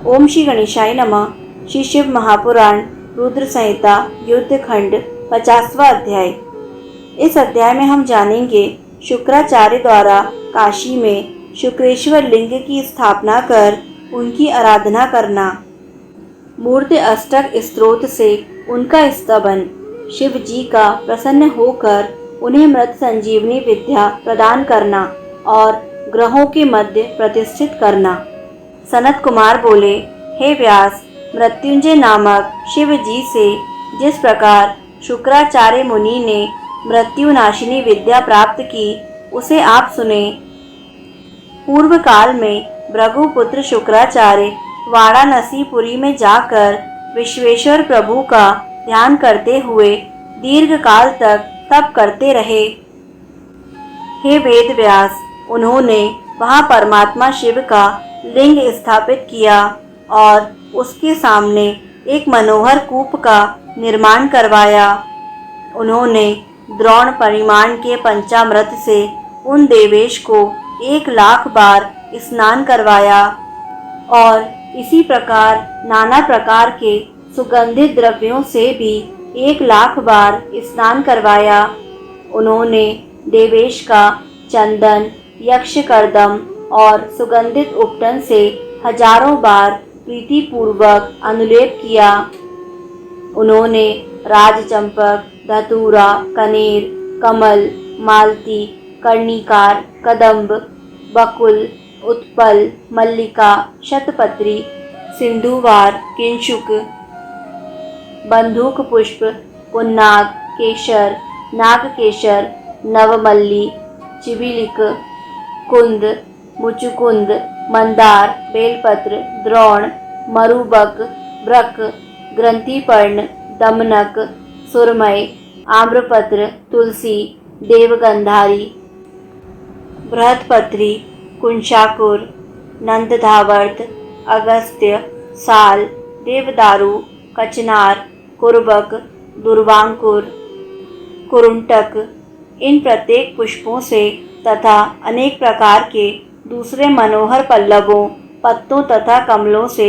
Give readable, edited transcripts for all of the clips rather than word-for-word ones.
ओम श्री गणेशाय नमः। श्री शिव महापुराण रुद्र संहिता युद्ध खंड 50वां अध्याय। इस अध्याय में हम जानेंगे शुक्राचार्य द्वारा काशी में शुक्रेश्वर लिंग की स्थापना कर उनकी आराधना करना, मूर्ति अष्टक स्तोत्र से उनका स्तवन, शिव जी का प्रसन्न होकर उन्हें मृत संजीवनी विद्या प्रदान करना और ग्रहों के मध्य प्रतिष्ठित करना। सनत कुमार बोले, हे व्यास, मृत्युंजय नामक शिव जी से जिस प्रकार शुक्राचार्य मुनि ने मृत्युनाशिनी विद्या प्राप्त की, उसे आप सुने। पूर्व काल में भृगुपुत्र शुक्राचार्य वाराणसीपुरी में जाकर विश्वेश्वर प्रभु का ध्यान करते हुए दीर्घ काल तक तप करते रहे। हे वेद व्यास, उन्होंने वहां परमात्मा शिव का लिंग स्थापित किया और उसके सामने एक मनोहर कूप का निर्माण करवाया। उन्होंने द्रोण परिमाण के पंचामृत से उन देवेश को 1,00,000 बार स्नान करवाया और इसी प्रकार नाना प्रकार के सुगंधित द्रव्यों से भी 1,00,000 बार स्नान करवाया। उन्होंने देवेश का चंदन, यक्षकर्दम और सुगंधित उपटन से हजारों बार प्रीतिपूर्वक अनुलेप किया। उन्होंने राजचंपक, धतूरा, कनेर, कमल, मालती, कर्णिकार, कदम्ब, बकुल, उत्पल, मल्लिका, शतपत्री, सिंधुवार, किंशुक, बंदूक पुष्प, पुन्नाग, केशर, नागकेशर, नवमल्ली, चिबिलिक, कुंद, मुचुकुंद, मंदार, बेलपत्र, द्रोण, मरुबक, ब्रक, ग्रंथिपर्ण, दमनक, सुरमय, आम्रपत्र, तुलसी, देवगंधारी, बृहत्पत्री, कुंशाकुर, नंदधावर्त, अगस्त्य, साल, देवदारू, कचनार, कुर्बक, दुर्वांकुर, कुरुंटक, इन प्रत्येक पुष्पों से तथा अनेक प्रकार के दूसरे मनोहर पल्लवों, पत्तों तथा कमलों से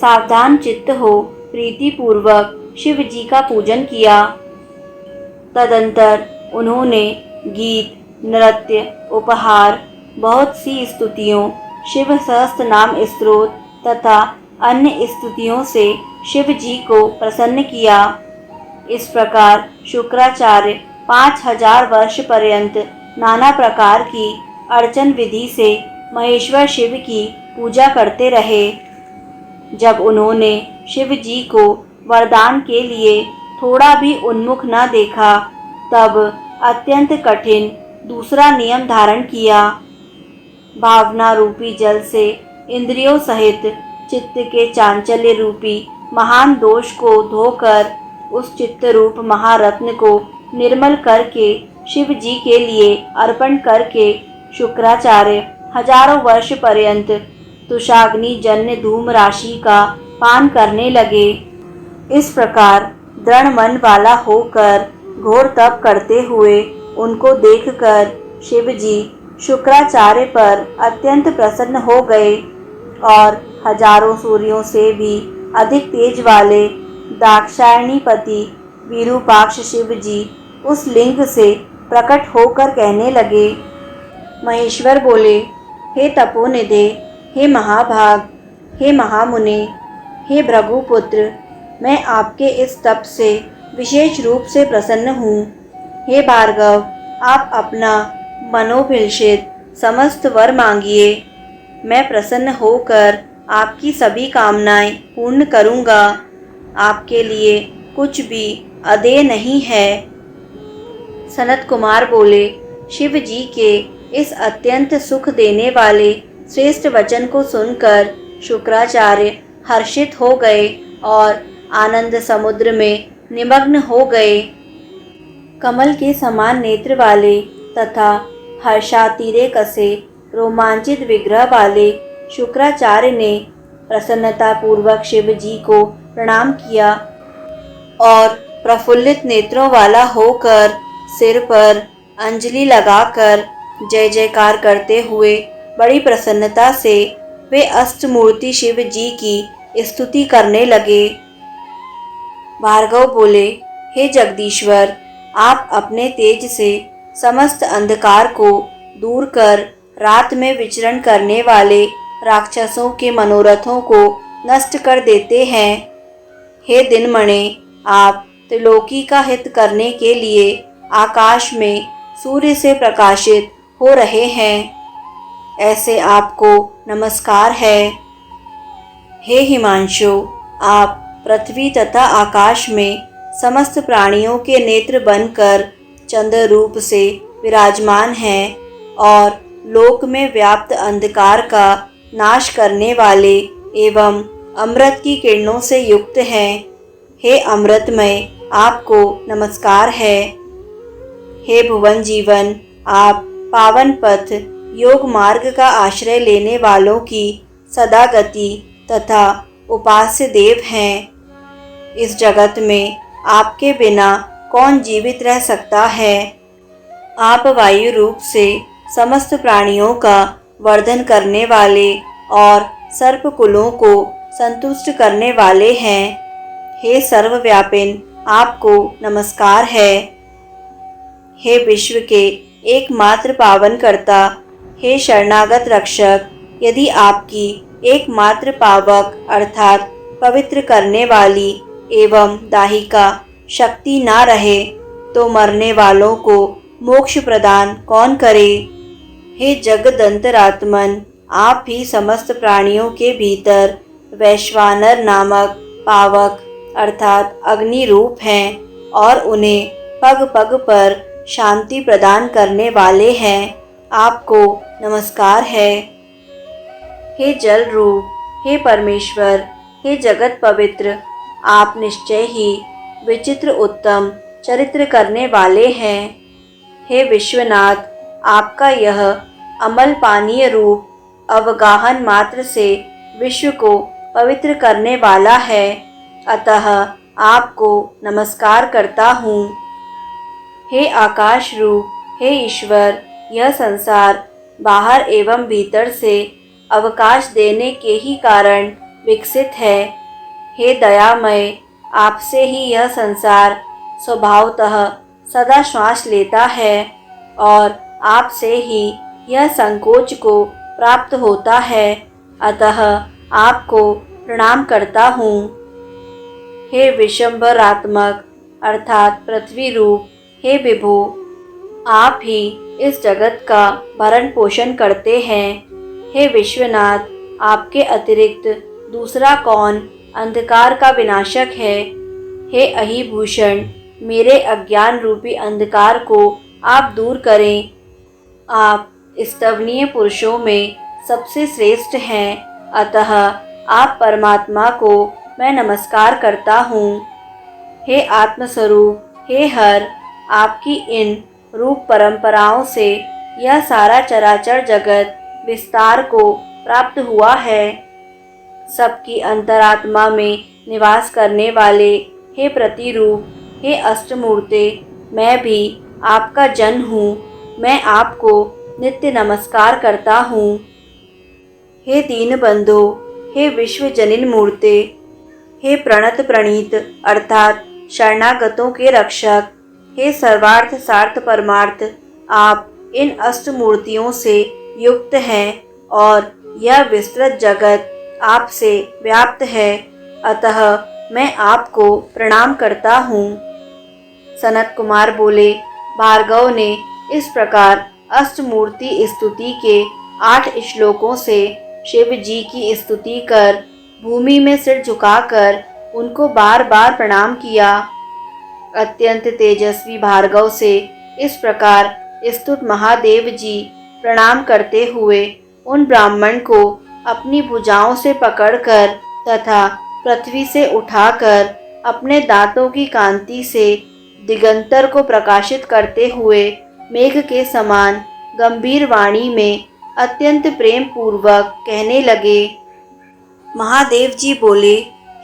सावधान चित्त हो प्रीतिपूर्वक शिव जी का पूजन किया। तदंतर उन्होंने गीत, नृत्य, उपहार, बहुत सी स्तुतियों, शिव सहस्त्र नाम स्तोत्र तथा अन्य स्तुतियों से शिव जी को प्रसन्न किया। इस प्रकार शुक्राचार्य 5,000 वर्ष पर्यंत नाना प्रकार की अर्चन विधि से महेश्वर शिव की पूजा करते रहे। जब उन्होंने शिव जी को वरदान के लिए थोड़ा भी उन्मुख न देखा, तब अत्यंत कठिन दूसरा नियम धारण किया। भावना रूपी जल से इंद्रियों सहित चित्त के चांचल्य रूपी महान दोष को धोकर उस चित्त रूप महारत्न को निर्मल करके शिव जी के लिए अर्पण करके शुक्राचार्य हजारों वर्ष पर्यंत तुषाग्नि जन्य धूम राशि का पान करने लगे। इस प्रकार दृढ़ मन वाला होकर घोर तप करते हुए उनको देखकर शिव जी शुक्राचार्य पर अत्यंत प्रसन्न हो गए और हजारों सूर्यों से भी अधिक तेज वाले दाक्षायणीपति विरूपाक्ष शिव जी उस लिंग से प्रकट होकर कहने लगे। महेश्वर बोले, हे तपोनिधे, हे महाभाग, हे महामुनि, हे भृगुपुत्र, मैं आपके इस तप से विशेष रूप से प्रसन्न हूँ। हे भार्गव, आप अपना मनोभिलषित समस्त वर मांगिए, मैं प्रसन्न होकर आपकी सभी कामनाएं पूर्ण करूँगा। आपके लिए कुछ भी अदेय नहीं है। सनत कुमार बोले, शिव जी के इस अत्यंत सुख देने वाले श्रेष्ठ वचन को सुनकर शुक्राचार्य हर्षित हो गए और आनंद समुद्र में निमग्न हो गए। कमल के समान नेत्र वाले तथा हर्षातिरेक से रोमांचित विग्रह वाले शुक्राचार्य ने प्रसन्नता पूर्वक शिव जी को प्रणाम किया और प्रफुल्लित नेत्रों वाला होकर सिर पर अंजलि लगाकर जय जयकार करते हुए बड़ी प्रसन्नता से वे अष्टमूर्ति शिव जी की स्तुति करने लगे। भार्गव बोले, हे जगदीश्वर, आप अपने तेज से समस्त अंधकार को दूर कर रात में विचरण करने वाले राक्षसों के मनोरथों को नष्ट कर देते हैं। हे दिनमणे, आप त्रिलोकी का हित करने के लिए आकाश में सूर्य से प्रकाशित हो रहे हैं। ऐसे आपको नमस्कार है। हे हिमांशु, आप पृथ्वी तथा आकाश में समस्त प्राणियों के नेत्र बनकर चंद्र रूप से विराजमान हैं और लोक में व्याप्त अंधकार का नाश करने वाले एवं अमृत की किरणों से युक्त हैं। हे अमृतमय, आपको नमस्कार है। हे भुवन जीवन, आप पावन पथ योग मार्ग का आश्रय लेने वालों की सदा गति तथा उपास्य देव हैं। इस जगत में आपके बिना कौन जीवित रह सकता है। आप वायु रूप से समस्त प्राणियों का वर्धन करने वाले और सर्प कुलों को संतुष्ट करने वाले हैं। हे सर्वव्यापिन, आपको नमस्कार है। हे विश्व के एकमात्र पावन कर्ता, हे शरणागत रक्षक, यदि आपकी एकमात्र पावक अर्थात पवित्र करने वाली एवं दाहिका शक्ति ना रहे तो मरने वालों को मोक्ष प्रदान कौन करे। हे जगदंतरात्मन, आप भी समस्त प्राणियों के भीतर वैश्वानर नामक पावक अर्थात अग्नि रूप हैं और उन्हें पग पग पर शांति प्रदान करने वाले हैं। आपको नमस्कार है। हे जल रूप, हे परमेश्वर, हे जगत पवित्र, आप निश्चय ही विचित्र उत्तम चरित्र करने वाले हैं। हे विश्वनाथ, आपका यह अमल पानीय रूप अवगाहन मात्र से विश्व को पवित्र करने वाला है, अतः आपको नमस्कार करता हूँ। हे आकाश रूप, हे ईश्वर, यह संसार बाहर एवं भीतर से अवकाश देने के ही कारण विकसित है। हे दयामय, आपसे ही यह संसार स्वभावतः सदा श्वास लेता है और आपसे ही यह संकोच को प्राप्त होता है, अतः आपको प्रणाम करता हूँ। हे विशंभरात्मक अर्थात पृथ्वी रूप, हे विभु, आप ही इस जगत का भरण पोषण करते हैं। हे विश्वनाथ, आपके अतिरिक्त दूसरा कौन अंधकार का विनाशक है। हे अहिभूषण, मेरे अज्ञान रूपी अंधकार को आप दूर करें। आप स्तवनीय पुरुषों में सबसे श्रेष्ठ हैं, अतः आप परमात्मा को मैं नमस्कार करता हूँ। हे आत्मस्वरूप, हे हर, आपकी इन रूप परंपराओं से यह सारा चराचर जगत विस्तार को प्राप्त हुआ है। सबकी अंतरात्मा में निवास करने वाले हे प्रतिरूप, हे अष्टमूर्ते, मैं भी आपका जन हूँ। मैं आपको नित्य नमस्कार करता हूँ। हे दीनबंधो, हे विश्वजनिन मूर्ते, हे प्रणत प्रणीत अर्थात शरणागतों के रक्षक, हे सर्वार्थ सार्थ परमार्थ, आप इन अष्टमूर्तियों से युक्त हैं और यह विस्तृत जगत आपसे व्याप्त है, अतः मैं आपको प्रणाम करता हूँ। सनत कुमार बोले, भार्गव ने इस प्रकार अष्टमूर्ति स्तुति के 8 श्लोकों से शिव जी की स्तुति कर भूमि में सिर झुकाकर उनको बार बार प्रणाम किया। अत्यंत तेजस्वी भार्गव से इस प्रकार स्तुत महादेव जी प्रणाम करते हुए उन ब्राह्मण को अपनी भुजाओं से पकड़कर तथा पृथ्वी से उठाकर अपने दांतों की कांति से दिगंतर को प्रकाशित करते हुए मेघ के समान गंभीर वाणी में अत्यंत प्रेम पूर्वक कहने लगे। महादेव जी बोले,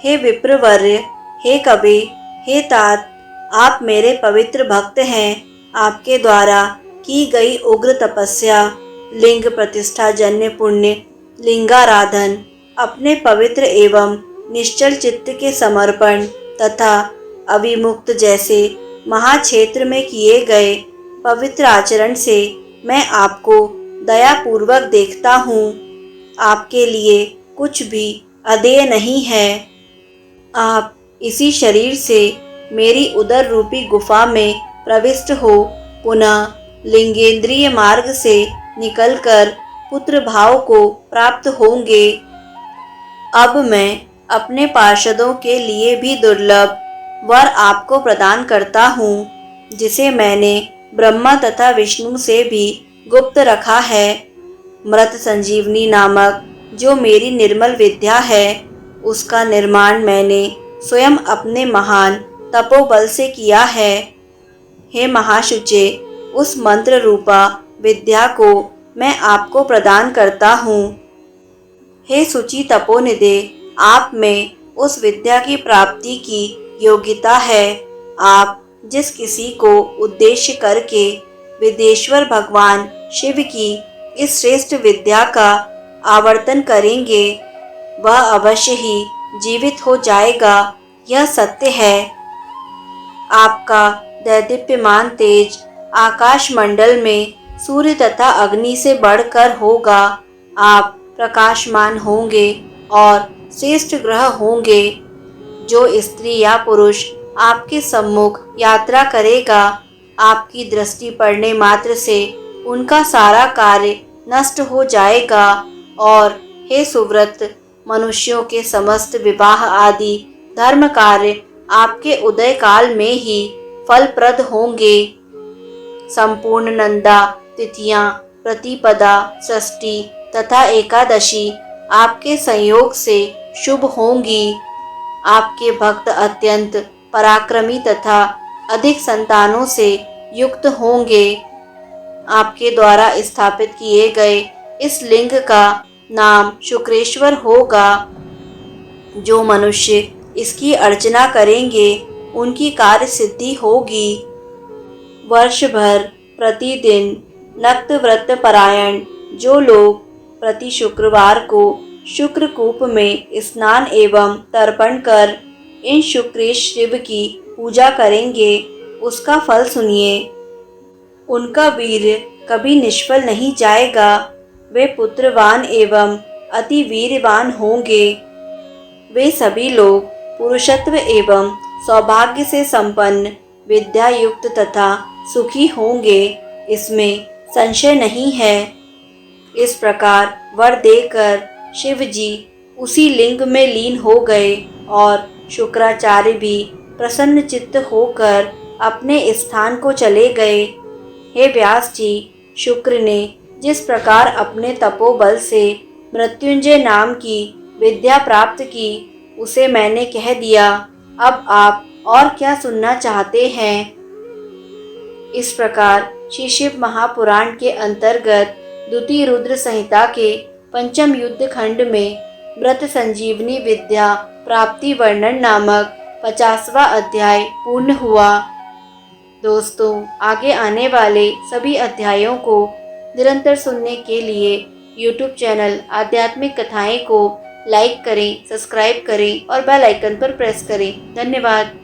हे विप्रवर्य, हे कवि, हे तात, आप मेरे पवित्र भक्त हैं। आपके द्वारा की गई उग्र तपस्या, लिंग प्रतिष्ठा जन्य पुण्य लिंगाराधन, अपने पवित्र एवं निश्चल चित्त के समर्पण तथा अविमुक्त जैसे महाक्षेत्र में किए गए पवित्र आचरण से मैं आपको दयापूर्वक देखता हूँ। आपके लिए कुछ भी अदेय नहीं है। आप इसी शरीर से मेरी उदर रूपी गुफा में प्रविष्ट हो पुनः लिंगेंद्रिय मार्ग से निकलकर पुत्र भाव को प्राप्त होंगे। अब मैं अपने पार्षदों के लिए भी दुर्लभ वर आपको प्रदान करता हूँ, जिसे मैंने ब्रह्मा तथा विष्णु से भी गुप्त रखा है। मृत संजीवनी नामक जो मेरी निर्मल विद्या है, उसका निर्माण मैंने स्वयं अपने महान तपोबल से किया है। हे महाशुचे, उस मंत्र रूपा विद्या को मैं आपको प्रदान करता हूँ। हे सुचि तपोनिधे, आप में उस विद्या की प्राप्ति की योग्यता है। आप जिस किसी को उद्देश्य करके विदेश्वर भगवान शिव की इस श्रेष्ठ विद्या का आवर्तन करेंगे, वह अवश्य ही जीवित हो जाएगा, यह सत्य है। आपका दैदीप्यमान तेज आकाश मंडल में सूर्य तथा अग्नि से बढ़कर होगा। आप प्रकाशमान होंगे और श्रेष्ठ ग्रह होंगे। जो स्त्री या पुरुष आपके सम्मुख यात्रा करेगा, आपकी दृष्टि पड़ने मात्र से उनका सारा कार्य नष्ट हो जाएगा। और हे सुव्रत, मनुष्यों के समस्त विवाह आदि धर्म कार्य आपके उदय काल में ही फलप्रद होंगे। संपूर्ण नंदा तिथियां, प्रतिपदा, षष्ठी तथा एकादशी आपके संयोग से शुभ होंगी। आपके भक्त अत्यंत पराक्रमी तथा अधिक संतानों से युक्त होंगे। आपके द्वारा स्थापित किए गए इस लिंग का नाम शुक्रेश्वर होगा। जो मनुष्य इसकी अर्चना करेंगे, उनकी कार्य सिद्धि होगी। वर्ष भर प्रतिदिन नक्त व्रत परायण जो लोग प्रति शुक्रवार को शुक्रकूप में स्नान एवं तर्पण कर इन शुक्रेश शिव की पूजा करेंगे, उसका फल सुनिए। उनका वीर्य कभी निष्फल नहीं जाएगा। वे पुत्रवान एवं अति वीर्यवान होंगे। वे सभी लोग पुरुषत्व एवं सौभाग्य से संपन्न, विद्या युक्त तथा सुखी होंगे, इसमें संशय नहीं है। इस प्रकार वर देकर शिव जी उसी लिंग में लीन हो गए और शुक्राचार्य भी प्रसन्न चित्त होकर अपने स्थान को चले गए। हे व्यास जी, शुक्र ने जिस प्रकार अपने तपोबल से मृत्युंजय नाम की विद्या प्राप्त की, उसे मैंने कह दिया। अब आप और क्या सुनना चाहते हैं? इस प्रकार श्री शिव महापुराण के अंतर्गत द्वितीय रुद्र संहिता के पंचम युद्ध खंड में मृत संजीवनी विद्या प्राप्ति वर्णन नामक 50वां अध्याय पूर्ण हुआ। दोस्तों, आगे आने वाले सभी अध्यायों को निरंतर सुनने के लिए YouTube चैनल आध्यात्मिक कथाएं को लाइक करें, सब्सक्राइब करें और बेल आइकन पर प्रेस करें। धन्यवाद।